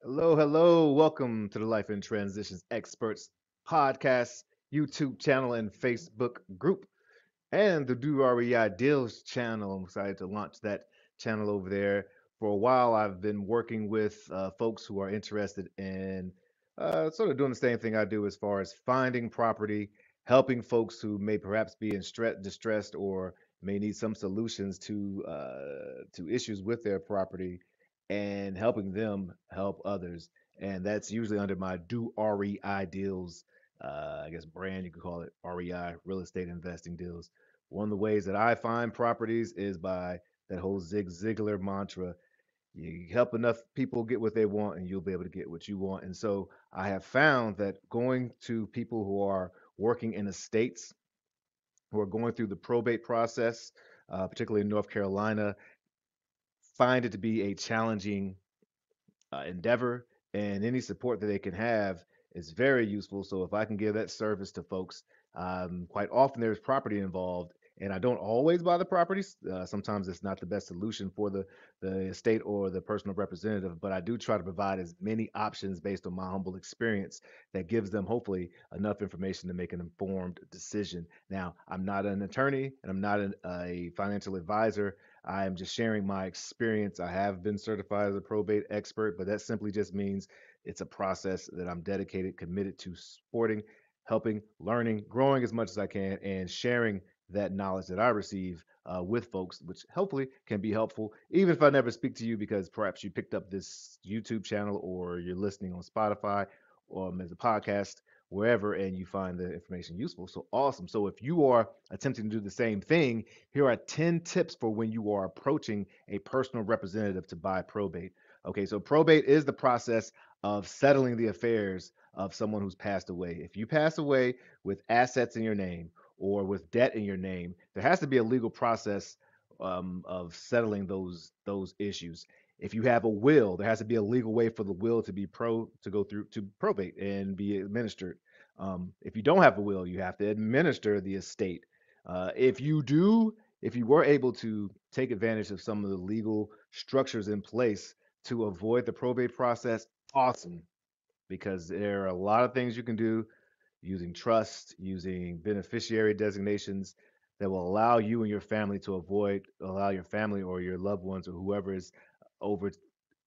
Hello, hello. Welcome to the Life and Transitions Experts podcast, YouTube channel, and Facebook group, and the Do REI Deals channel. I'm excited to launch that channel over there. For a while, I've been working with folks who are interested in sort of doing the same thing I do as far as finding property, helping folks who may perhaps be in distressed or may need some solutions to issues with their property and helping them help others. And that's usually under my Do REI Deals, I guess brand, you could call it REI, Real Estate Investing Deals. One of the ways that I find properties is by that whole Zig Ziglar mantra. You help enough people get what they want, and you'll be able to get what you want. And so I have found that going to people who are working in estates, who are going through the probate process, particularly in North Carolina, find it to be a challenging endeavor, and any support that they can have is very useful. So if I can give that service to folks, quite often there's property involved, and I don't always buy the properties. Sometimes it's not the best solution for the estate or the personal representative, but I do try to provide as many options based on my humble experience that gives them hopefully enough information to make an informed decision. Now, I'm not an attorney and I'm not a financial advisor. I am just sharing my experience. I have been certified as a probate expert, but that simply just means it's a process that I'm dedicated, committed to supporting, helping, learning, growing as much as I can, and sharing that knowledge that I receive with folks, which hopefully can be helpful, even if I never speak to you because perhaps you picked up this YouTube channel or you're listening on Spotify or as a podcast, wherever, and you find the information useful. So awesome. So if you are attempting to do the same thing, here are 10 tips for when you are approaching a personal representative to buy probate. Okay, so probate is the process of settling the affairs of someone who's passed away. If you pass away with assets in your name or with debt in your name, there has to be a legal process of settling those issues. If you have a will, there has to be a legal way for the will to be to go through to probate and be administered. If you don't have a will, you have to administer the estate. If you do, if you were able to take advantage of some of the legal structures in place to avoid the probate process, awesome, because there are a lot of things you can do using trust, using beneficiary designations that will allow you and your family to allow your family or your loved ones or whoever is over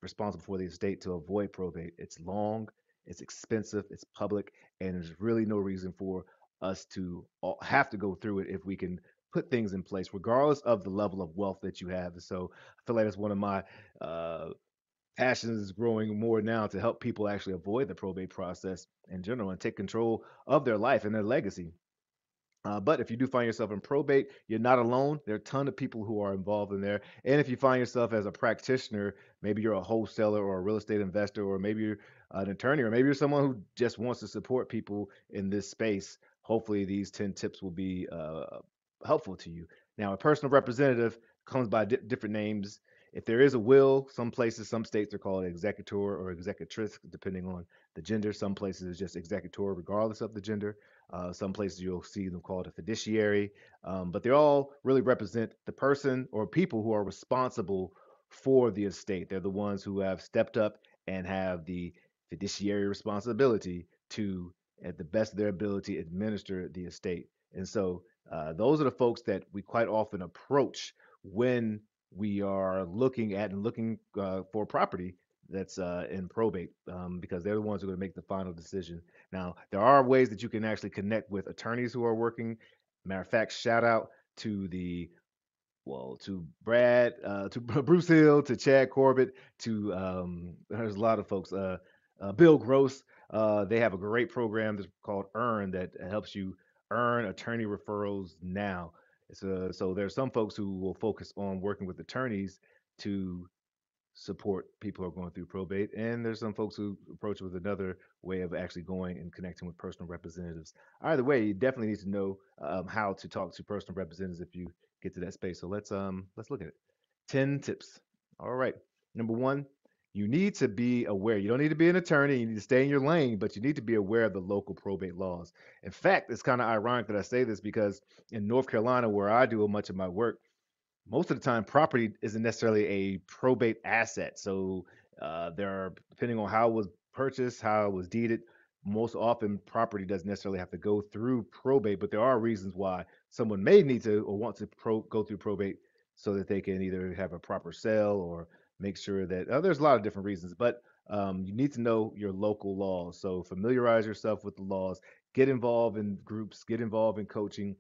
responsible for the estate to avoid probate. It's long, it's expensive, it's public, and there's really no reason for us to have to go through it if we can put things in place, regardless of the level of wealth that you have. So I feel like that's one of my uh, passions is growing more now to help people actually avoid the probate process in general and take control of their life and their legacy. But if you do find yourself in probate, you're not alone. There are a ton of people who are involved in there. And if you find yourself as a practitioner, maybe you're a wholesaler or a real estate investor, or maybe you're an attorney, or maybe you're someone who just wants to support people in this space, hopefully these 10 tips will be helpful to you. Now, a personal representative comes by different names. If there is a will, some places, some states are called executor or executrix, depending on the gender. Some places it's just executor, regardless of the gender. Some places you'll see them called a fiduciary, but they all really represent the person or people who are responsible for the estate. They're the ones who have stepped up and have the fiduciary responsibility to, at the best of their ability, administer the estate. And so those are the folks that we quite often approach when we are looking at and looking for property that's in probate, because they're the ones who are going to make the final decision. Now, there are ways that you can actually connect with attorneys who are working. Matter of fact, shout out to to Brad, to Bruce Hill, to Chad Corbett, to there's a lot of folks. Bill Gross. They have a great program that's called Earn that helps you earn attorney referrals now. So there's some folks who will focus on working with attorneys to support people who are going through probate. And there's some folks who approach it with another way of actually going and connecting with personal representatives. Either way, you definitely need to know how to talk to personal representatives if you get to that space. So let's look at it. 10 tips. All right. Number one, you need to be aware. You don't need to be an attorney. You need to stay in your lane, but you need to be aware of the local probate laws. In fact, it's kind of ironic that I say this because in North Carolina, where I do much of my work, most of the time property isn't necessarily a probate asset. So There are, depending on how it was purchased, how it was deeded, most often property doesn't necessarily have to go through probate, but there are reasons why someone may need to or want to go through probate so that they can either have a proper sale or make sure that there's a lot of different reasons, but you need to know your local laws. So familiarize yourself with the laws, get involved in groups, get involved in coaching.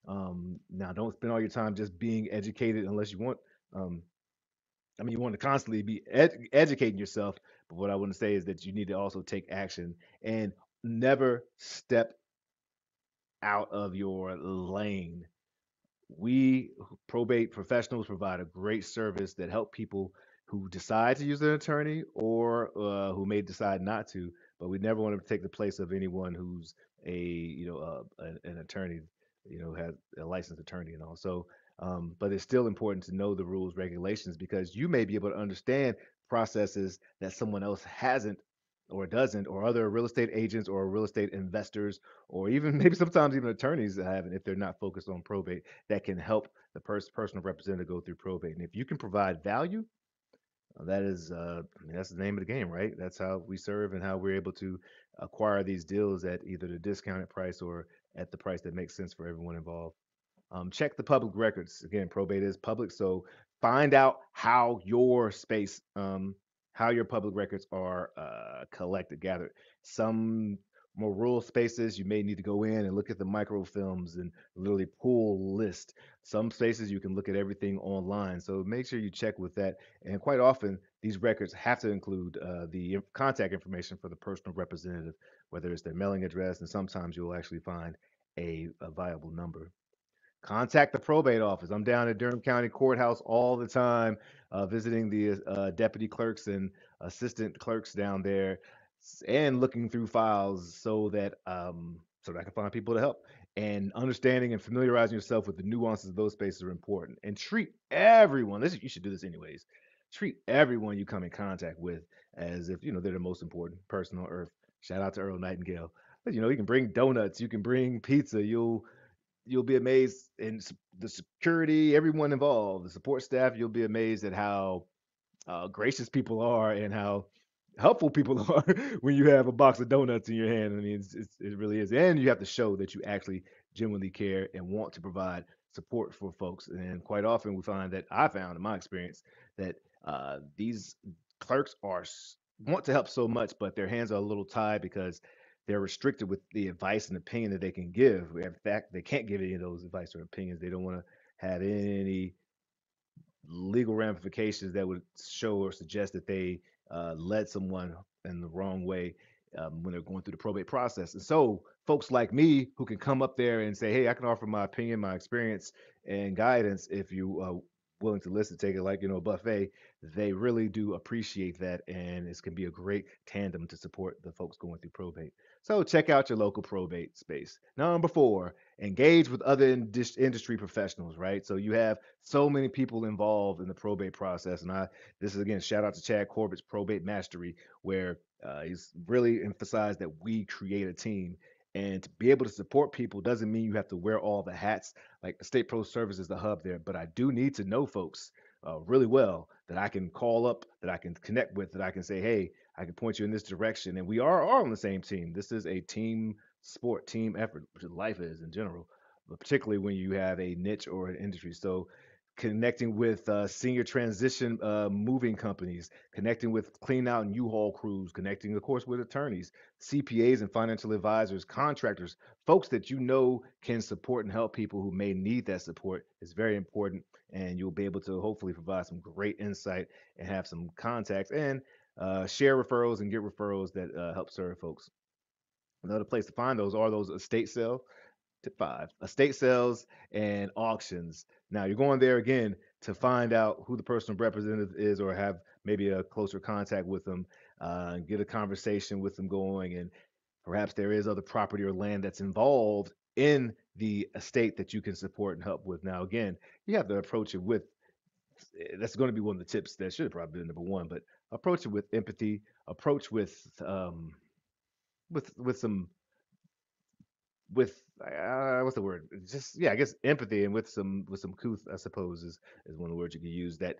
Now, don't spend all your time just being educated unless you want. Um, I mean, you want to constantly be educating yourself, but what I want to say is that you need to also take action and never step out of your lane. We probate professionals provide a great service that help people who decide to use an attorney or who may decide not to, but we never want to take the place of anyone who's a an attorney, has a licensed attorney and all. So but it's still important to know the rules regulations because you may be able to understand processes that someone else hasn't or doesn't, or other real estate agents or real estate investors, or even maybe sometimes even attorneys haven't if they're not focused on probate, that can help the personal representative go through probate. And if you can provide value, that is, I mean, that's the name of the game, right? That's how we serve and how we're able to acquire these deals at either the discounted price or at the price that makes sense for everyone involved. Check the public records. Again, probate is public, so find out how your public records are collected, gathered. Some more rural spaces, you may need to go in and look at the microfilms and literally pull list. Some spaces you can look at everything online, so make sure you check with that. And quite often, these records have to include the contact information for the personal representative, whether it's their mailing address, and sometimes you'll actually find a viable number. Contact the probate office. I'm down at Durham County Courthouse all the time, visiting the deputy clerks and assistant clerks down there, and looking through files so that I can find people to help. And understanding and familiarizing yourself with the nuances of those spaces are important. And treat everyone. You should do this anyways. Treat everyone you come in contact with as if they're the most important person on earth. Shout out to Earl Nightingale. But, you can bring donuts, you can bring pizza, you'll be amazed, and the security, everyone involved, the support staff, you'll be amazed at how gracious people are and how helpful people are when you have a box of donuts in your hand. I mean, it really is, and you have to show that you actually genuinely care and want to provide support for folks. And quite often, we find that I found in my experience that these clerks want to help so much, but their hands are a little tied because they're restricted with the advice and opinion that they can give. In fact, they can't give any of those advice or opinions. They don't want to have any legal ramifications that would show or suggest that they led someone in the wrong way when they're going through the probate process. And so, folks like me who can come up there and say, "Hey, I can offer my opinion, my experience, and guidance if you are willing to listen, take it like a buffet." They really do appreciate that, and it can be a great tandem to support the folks going through probate. So check out your local probate space. Number four, engage with other industry professionals, right? So you have so many people involved in the probate process. And this is again, shout out to Chad Corbett's Probate Mastery, where he's really emphasized that we create a team. And to be able to support people doesn't mean you have to wear all the hats. Like State Pro Service is the hub there, but I do need to know folks really well that I can call up, that I can connect with, that I can say, hey, I can point you in this direction. And we are all on the same team. This is a team sport, team effort, which life is in general, but particularly when you have a niche or an industry. So connecting with senior transition moving companies, connecting with clean out and U-Haul crews, connecting, of course, with attorneys, CPAs and financial advisors, contractors, folks that can support and help people who may need that support is very important. And you'll be able to hopefully provide some great insight and have some contacts and share referrals and get referrals that help serve folks. Another place to find those are those estate sales. Tip five, estate sales and auctions. Now you're going there again to find out who the personal representative is or have maybe a closer contact with them, get a conversation with them going, and perhaps there is other property or land that's involved in the estate that you can support and help with. Now, again, you have to approach it with that's going to be one of the tips that should have probably been number one, but approach it with empathy, approach with some what's the word? Just, yeah, I guess empathy, and with some couth, I suppose is one of the words you could use, that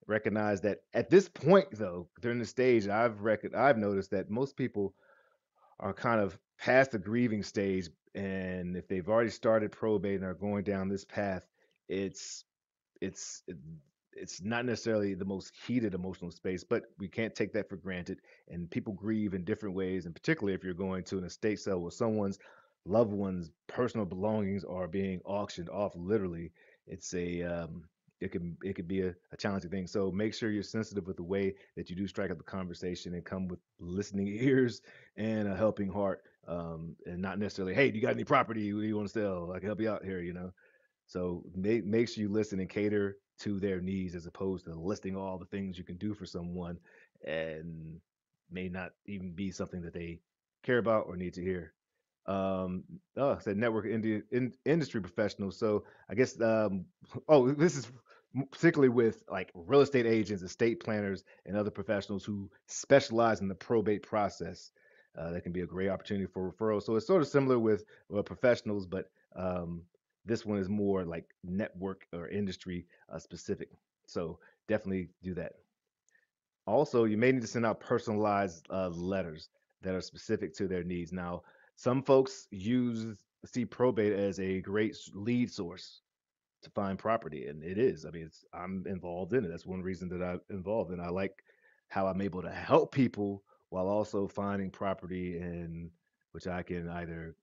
Recognize that at this point, though, during the stage, I've noticed that most people are kind of past the grieving stage, and if they've already started probate and are going down this path, it's it's it's not necessarily the most heated emotional space, but we can't take that for granted. And people grieve in different ways, and particularly if you're going to an estate sale where someone's loved one's personal belongings are being auctioned off, literally, it's a it could be a challenging thing. So make sure you're sensitive with the way that you do strike up the conversation and come with listening ears and a helping heart, and not necessarily, hey, do you got any property? What do you want to sell? I can help you out here, you know. So make sure you listen and cater to their needs as opposed to listing all the things you can do for someone and may not even be something that they care about or need to hear. I said network industry professionals. So I guess oh, this is particularly with like real estate agents, estate planners, and other professionals who specialize in the probate process. That can be a great opportunity for referrals. So it's sort of similar with professionals, but um, this one is more like network or industry specific. So definitely do that. Also, you may need to send out personalized letters that are specific to their needs. Now, some folks see probate as a great lead source to find property, and it is. I mean, I'm involved in it. That's one reason that I'm involved, and I like how I'm able to help people while also finding property and which I can either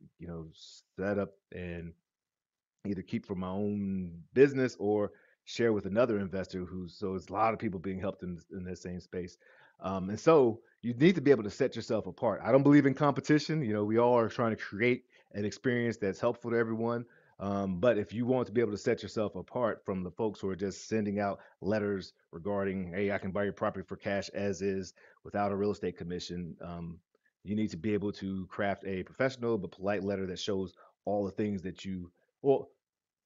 set up and either keep for my own business or share with another investor who's so it's a lot of people being helped in that same space. And so you need to be able to set yourself apart. I don't believe in competition. You know, we all are trying to create an experience that's helpful to everyone. But if you want to be able to set yourself apart from the folks who are just sending out letters regarding, hey, I can buy your property for cash as is without a real estate commission, you need to be able to craft a professional but polite letter that shows all the things that you well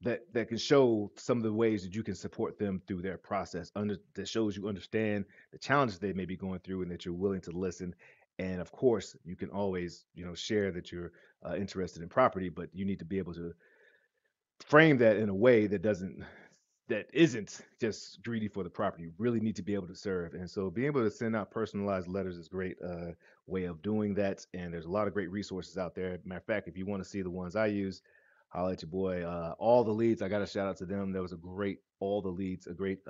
that can show some of the ways that you can support them through their process that shows you understand the challenges they may be going through and that you're willing to listen. And of course you can always share that you're interested in property, but you need to be able to frame that in a way that isn't just greedy for the property. You really need to be able to serve. And so being able to send out personalized letters is a great way of doing that. And there's a lot of great resources out there. Matter of fact, if you want to see the ones I use, holla at your boy. All the Leads, I got to shout out to them. There was a great All the Leads, a great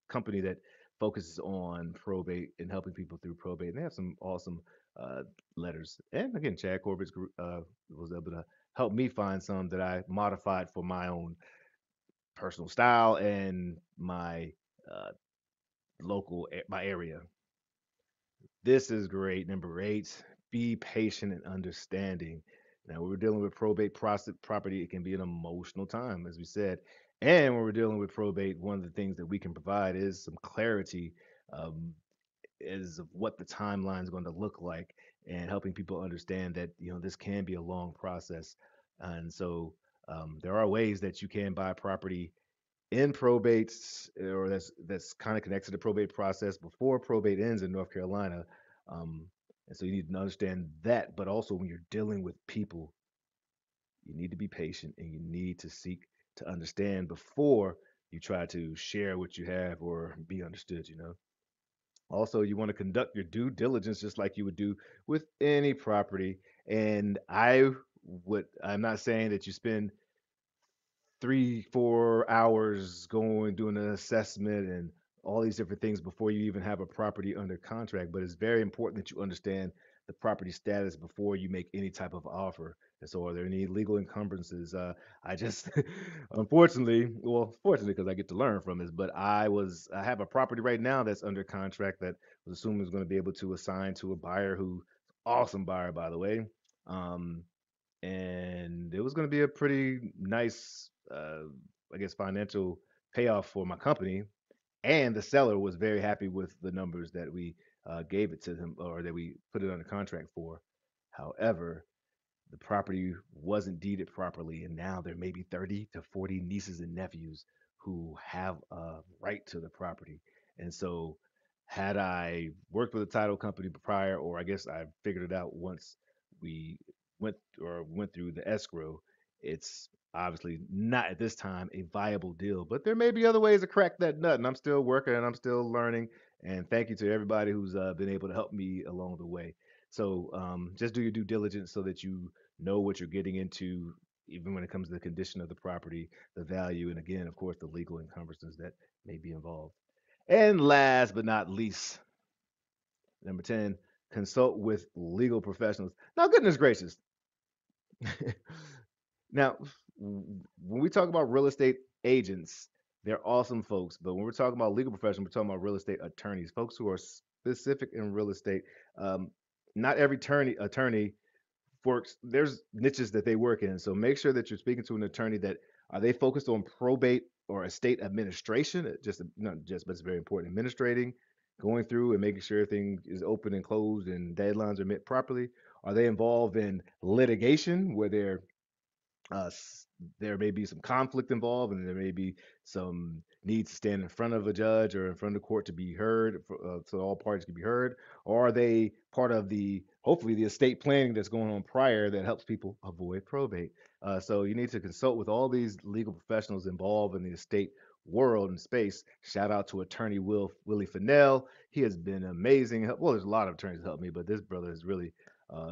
company that focuses on probate and helping people through probate. And they have some awesome uh, letters. And again, Chad Corbett's group was able to help me find some that I modified for my own personal style and my uh, my area. This is great. Number eight, be patient and understanding. Now, when we're dealing with probate property, it can be an emotional time, as we said. And when we're dealing with probate, one of the things that we can provide is some clarity, um, is of what the timeline is going to look like, and helping people understand that this can be a long process. And so there are ways that you can buy property in probates, or that's kind of connected to the probate process before probate ends in North Carolina. Um, and so you need to understand that, but also when you're dealing with people, you need to be patient and you need to seek to understand before you try to share what you have or be understood, you know. Also, you want to conduct your due diligence just like you would do with any property. And I'm not saying that you spend 3, 4 hours going doing an assessment and all these different things before you even have a property under contract. But it's very important that you understand the property status before you make any type of offer. And so, are there any legal encumbrances? I just, unfortunately, well, fortunately, because I get to learn from this, but I have a property right now that's under contract that was assumed was going to be able to assign to a buyer who, awesome buyer, by the way. Um, and it was going to be a pretty nice, I guess, financial payoff for my company. And the seller was very happy with the numbers that we gave it to him or that we put it under contract for. However, the property wasn't deeded properly, and now there may be 30 to 40 nieces and nephews who have a right to the property. And so, had I worked with a title company prior, or I guess I figured it out once we went through the escrow, it's obviously not at this time a viable deal, but there may be other ways to crack that nut, and I'm still working and I'm still learning. And thank you to everybody who's been able to help me along the way. So just do your due diligence so that you know what you're getting into, even when it comes to the condition of the property, the value, and again, of course, the legal encumbrances that may be involved. And last but not least, number 10, consult with legal professionals. Now, goodness gracious, now, when we talk about real estate agents, they're awesome folks. But when we're talking about legal professionals, we're talking about real estate attorneys, folks who are specific in real estate. Um, not every attorney works. There's niches that they work in. So make sure that you're speaking to an attorney that are they focused on probate or estate administration? Just not just, but it's very important. Administrating, going through and making sure everything is open and closed and deadlines are met properly. Are they involved in litigation where they're uh, there may be some conflict involved, and there may be some need to stand in front of a judge or in front of the court to be heard, so all parties can be heard? Or are they part of the hopefully the estate planning that's going on prior that helps people avoid probate? So you need to consult with all these legal professionals involved in the estate world and space. Shout out to attorney Willie Fennell. He has been amazing. Well, there's a lot of attorneys that help me, but this brother has really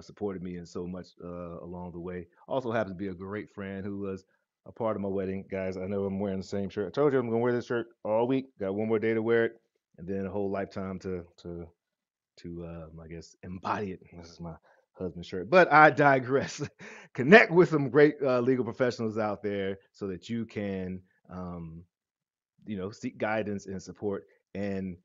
supported me in so much along the way. Also happens to be a great friend who was a part of my wedding. Guys, I know I'm wearing the same shirt. I told you I'm gonna wear this shirt all week. Got one more day to wear it, and then a whole lifetime to I guess embody it. This is my husband's shirt, but I digress. Connect with some great legal professionals out there so that you can um, seek guidance and support and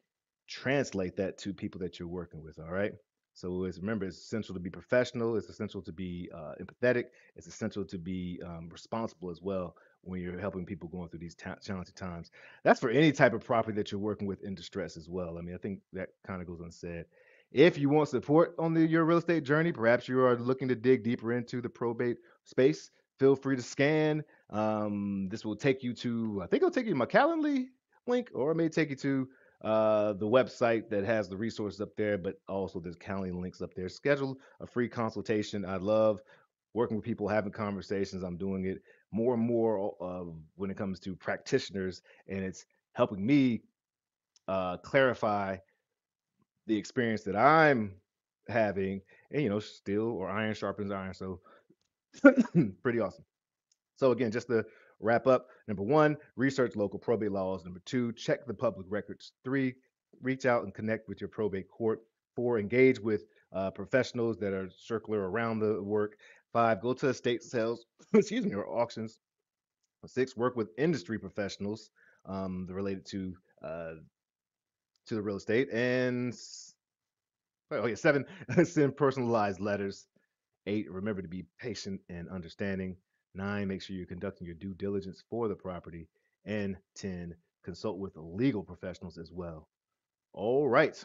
translate that to people that you're working with. All right. So remember, it's essential to be professional. It's essential to be empathetic. It's essential to be responsible as well when you're helping people going through these challenging times. That's for any type of property that you're working with in distress as well. I mean, I think that kind of goes unsaid. If you want support on your real estate journey, perhaps you are looking to dig deeper into the probate space, feel free to scan. This will take you to, I think it'll take you to my Calendly link, or it may take you to the website that has the resources up there, but also there's Calendly links up there. Schedule a free consultation. I love working with people, having conversations. I'm doing it more and more when it comes to practitioners, and it's helping me clarify the experience that I'm having, and still or iron sharpens iron. So pretty awesome. So again, just to wrap up, number one, research local probate laws. Number two, check the public records. Three, reach out and connect with your probate court. Four, engage with professionals that are circular around the work. Five, go to estate sales, excuse me, or auctions. Six, work with industry professionals related uh, to the real estate. And oh yeah, seven, send personalized letters. Eight, remember to be patient and understanding. Nine, make sure you're conducting your due diligence for the property. And 10, consult with legal professionals as well. All right.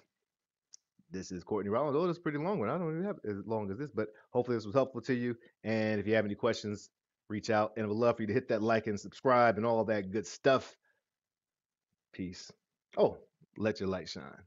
This is Courtney Rollins. Oh, this is a pretty long one. I don't even have as long as this, but hopefully this was helpful to you. And if you have any questions, reach out. And I would love for you to hit that like and subscribe and all that good stuff. Peace. Oh, let your light shine.